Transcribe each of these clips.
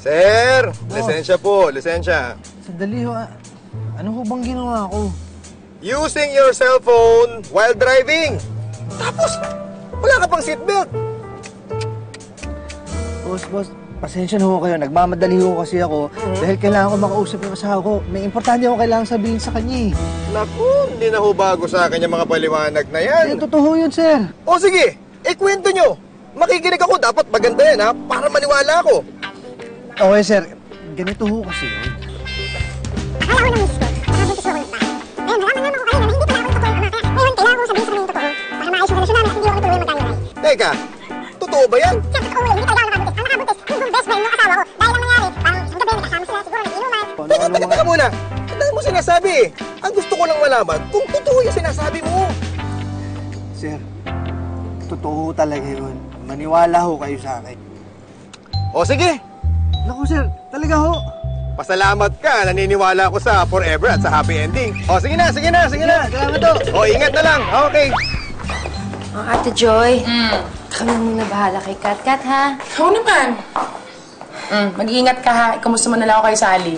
Sir, lisensya po, lisensya. Sandali ho, ano ho bang ginawa ko? Using your cellphone while driving. Tapos, wala ka pang seatbelt. Boss, pasensya na ho kayo. Nagmamadali ho kasi ako dahil kailangan ko makausap yung asawa ko. May importante ako kailangan sabihin sa kanya eh. Naku, hindi na ho bago sa akin yung mga paliwanag na yan. Totoo yun, sir. O sige, ikwento nyo. Makikinig ako, dapat maganda yan ha, para maniwala ako. Okay, sir. Ganito ho kasi yun. Akala ko na miss ko. Nakabuntis ako ng tayo. Ngayon, nalaman naman ko kanina na hindi pala ako totoo yung ama. Kaya ngayon, kailangan ko sabihin sa kanila yung totoo. Para maayos yung relasyon namin at hindi ako ituloy magkahiwalay. Teka, totoo ba yan? Siya, totoo yun. Hindi talaga ako nakabuntis. Ang nakabuntis, yung best friend ng asawa ko. Dahil ang nangyari, parang isang gabi, magkasama sila siguro nag-inuman. Teka muna. Ang dami mo sinasabi eh. Ang gusto ko lang malaman kung totoo yung sinasabi mo. Sir, totoo talaga yun. Maniwala ho kayo sa akin. O sige, Naku, sir. Talaga ho. pasalamat ka. Naniniwala ako sa forever at sa happy ending. O sige na. Salamat ho. O ingat na lang. Okay. Ate Joy, kami muna bahala kay Kat, ha? Oo naman. Mag-iingat ka ha. Kamusta mo na lang ako kay Sally?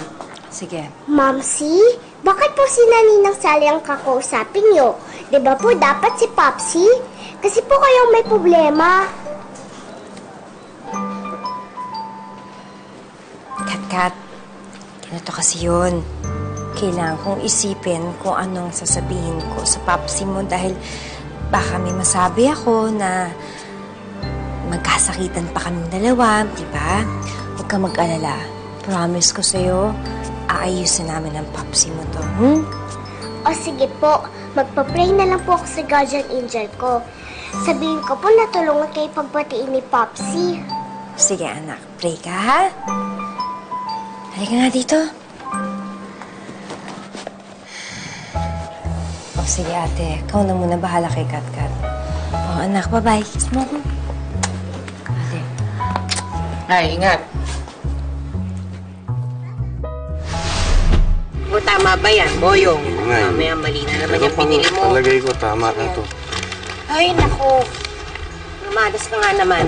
Sige. Mamsi, bakit po si Ninang Sally ang kakausapin niyo? Diba po dapat si Popsi? Kasi po kayong may problema. Kat, ganito kasi yun. Kailangan kong isipin kung anong sasabihin ko sa papsi mo dahil baka may masabi ako na magkasakitan pa kaming dalawa, di ba? Huwag ka mag-alala. Promise ko sa'yo, aayusin namin ang papsi mo to, O sige po, magpa-pray na lang po ako sa guardian angel ko. Sabihin ko po natulungan kayo pagbatiin ni Popsi. Sige anak, pray ka ha? Halika nga dito. O sige ate, ikaw na muna bahala kay Kat. O anak, bye-bye. Kiss mo ako. Ate. Ay, ingat. O tama ba yan, Boyong? Ngay. Mamaya mali na naman yung pinili mo. Palagay ko, tama na to. Ay, naku. Namadas ka nga naman.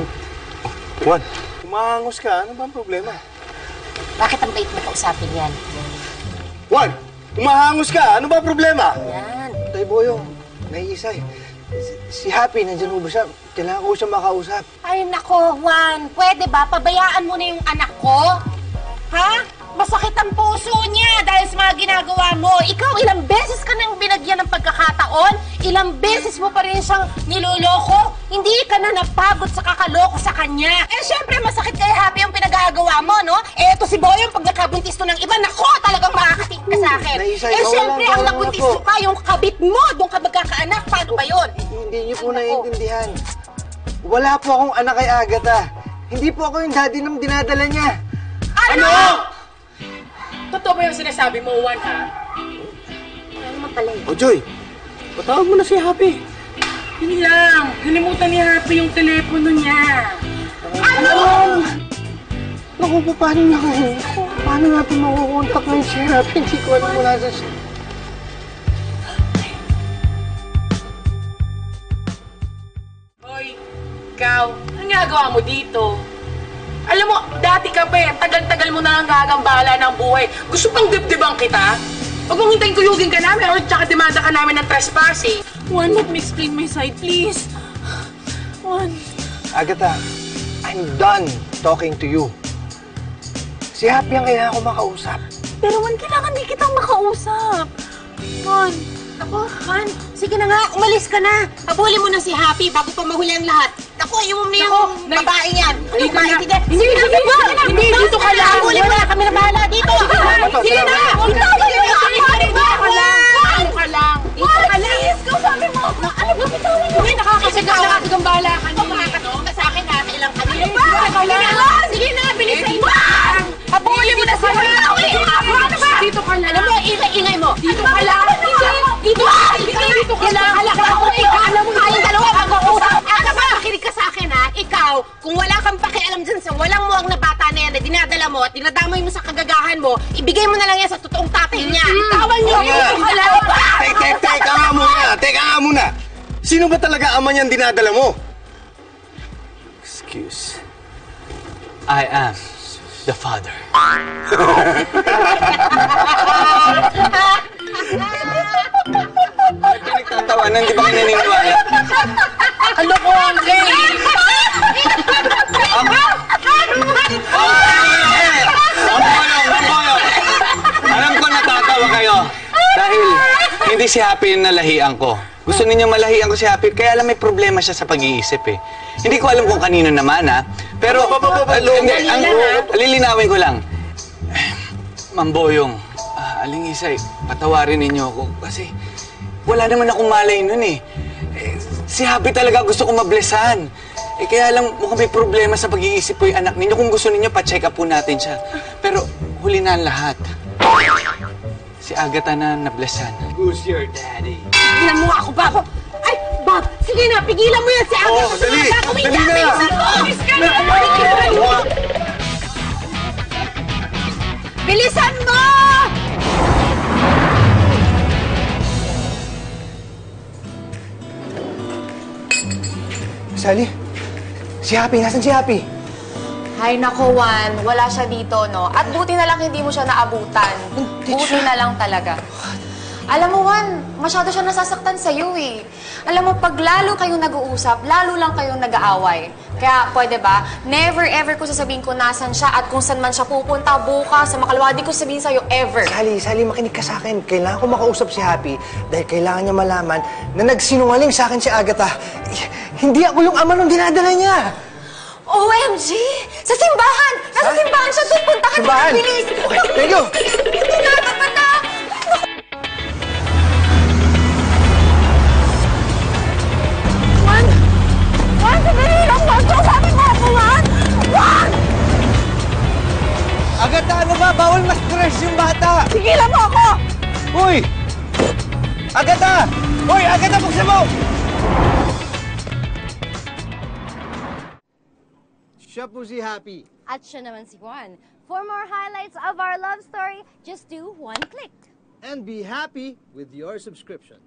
Juan, umahangos ka. Ano ba ang problema? Bakit ang bait mo kausapin yan? Juan, umahangos ka. Ano ba ang problema? Yan. Tay Boyong, naiisay. Si Happy, nandyan ho ba siya? Kailangan ko siya makausap. Ay, nako, Juan. Pwede ba? Pabayaan mo na yung anak ko? Ha? Masakit ang puso niya dahil sa mga ginagawa mo. Ikaw, ilang beses ka nang binagyan ng pagkakataon? Ilang beses mo pa rin siyang niloloko? Hindi ka na napagod sa kakaloko sa kanya. Eh, syempre, masakit kay Happy ang pinagagawa mo, no? Eh, ito si Boyong, pag nakabuntis to ng iba, nako, talagang makakatik ka sa akin. Naisay, Eh, ikaw syempre, lang, ang ikaw lang nabuntis ako. mo pa, yung kabit mo, doon ka magkakaanak. Paano ba yun? Hindi niyo po Ay, nako. naiintindihan. Wala po akong anak kay Agatha. Hindi po ako yung daddy ng dinadala niya. Ano? Totoo ba yung sinasabi mo, Juan, ha? Ano naman pala yun? O, Joy, patawag mo na si Happy. Yun lang. Hinimutan ni Happy yung telepono niya. Ano? Naku po, paano natin makukontak ngayon si Happy? Hindi ko alam mula sa siya. Hoy, ikaw, anong ginagawa mo dito? Alam mo, dati ka pa eh, tagal-tagal mo na lang gagambala ng buhay. Gusto pang dibdibang kita? Huwag mong hintayin kuyugin ka namin or tsaka demanda ka namin ng trespassing. Juan, let me explain my side, please. Juan. Agatha, I'm done talking to you. Si Happy ang kailangan ko makausap. Pero Juan, kailangan din kitang makausap. Juan. Ako, Han, sige na nga, umalis ka na. Habulin mo na si Happy bago pa mahuli ang lahat. Naku, iwan mo yung babae yan. Ano ba, maintindihan? Hindi, hindi, dito ka lang. Habulin mo na, kami na bahala dito. Sige na! Dito ka lang! Dito ka lang! Please, kausapin mo. Ano ba, bitawan mo? Hindi, nakakasigang bahala ka. Makakatingin ka sa akin na sa ilang kanila. Sige na, bilisan mo! Habulin mo na si Happy! Dito ka lang. Alam mo, ingay mo. Dito ka lang. Dito ka lang. Halaka ako. Alam mo, kayong dalawa mag-uusap. Ano ba? Makinig ka sa akin, ha? Ikaw, kung wala kang pakialam dyan sa walang muwang na bata na yan na dinadala mo at dinadamay mo sa kagagahan mo, ibigay mo na lang yan sa totoong tatay niya. Itawan niyo. Dito ka lang. Teka nga muna. Sino ba talaga ama niyang dinadala mo? Excuse. I am the father. Pinagtatawanan, di ba kayo naniniwala? Ano ko, Uncle? Alam ko natatawa kayo. Dahil hindi si Happy yung nalahian ko. Gusto ninyo malahian ko si Happy, kaya alam may problema siya sa pag-iisip eh. Hindi ko alam kung kanino naman ha. Pero, lilinawin ko lang. Mamboyong, Aling Isay, patawarin ninyo ako. Kasi wala naman akong malay nun eh. Si Happy talaga gusto ko mablesan. Kaya lang mukhang may problema sa pag-iisip po yung anak ninyo. Kung gusto ninyo, pa-check up po natin siya. Pero huli na ang lahat. Si Agatha na nablesan. Who's your daddy? Pigilan mo ako, Bob! Ay, Bob! Sige na, pigilan mo yan si Aga! Oh, dali! Dali na! Bilisan mo! Bilisan mo! Sally, si Happy, nasan si Happy? Ay, nako, Juan. Wala siya dito, no? At buti na lang hindi mo siya naabutan. Buti na lang talaga. Alam mo, Juan, masyado siya nasasaktan sa'yo, eh. Alam mo, pag lalo kayong nag-uusap, lalo lang kayong nag-aaway. Kaya, pwede ba, never ever ko sasabihin kung nasan siya at kung saan man siya pupunta bukas sa makalawa. Di ko sabihin sa'yo, ever. Sally, makinig ka sa akin. Kailangan ko makausap si Happy dahil kailangan niya malaman na nagsinungaling sa akin si Agatha. Hindi ako yung ama nung dinadala niya. OMG! Sa simbahan! Nasa simbahan siya! Doon, punta ka na! Simbahan? Bilis! Okay, thank you! Hindi na mata! Juan! Juan, sandali lang! Juan, sabi mo ako, Juan! Juan! Agatha, ano ba? Bawal ma-stress yung bata! Sigilan mo ako! Uy! Agatha! Uy, Agatha, buksan mo! Siya po si Happy. At siya naman si Juan. For more highlights of our love story, just do one click. And be happy with your subscription.